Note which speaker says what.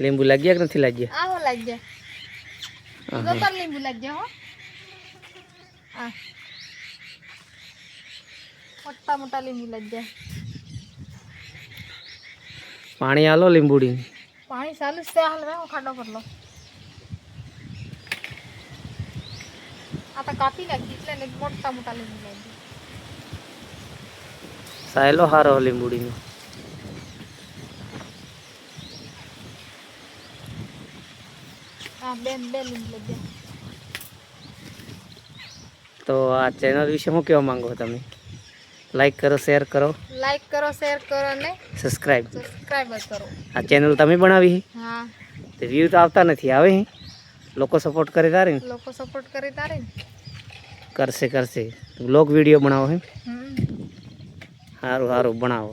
Speaker 1: લીંબુ લાગ્યા કે નથી લાગ્યા?
Speaker 2: આવો લાગ્યા. ગોતર લીંબુ લાગ્યા હો. આ મોટા મોટા લીંબુ લાગ્યા.
Speaker 1: પાણી આલો લીંબુડી.
Speaker 2: પાણી ચાલુ છે હાલ રે હું ખાડો કરલો. આ તો કાપી નાખી એટલે ને મોટા મોટા લીંબુ લાગ્યા.
Speaker 1: સાયલો હારો લીંબુડીનો.
Speaker 2: આ બે લીંબુ લાગ્યા.
Speaker 1: તો આ ચેનલ વિશે શું કહેવા માંગો તમે? લાઈક કરો, શેર કરો,
Speaker 2: લાઈક કરો, શેર કરો ને
Speaker 1: સબસ્ક્રાઈબ
Speaker 2: કરો.
Speaker 1: આ ચેનલ તમે બનાવી?
Speaker 2: હા.
Speaker 1: તો વ્યૂ તો આવતા નથી, આવે લોકો સપોર્ટ કરે તારે ને?
Speaker 2: લોકો સપોર્ટ કરે તારે ને?
Speaker 1: કરશે બ્લોગ વિડીયો બનાવો હે.
Speaker 2: હમ.
Speaker 1: સારું બનાવો.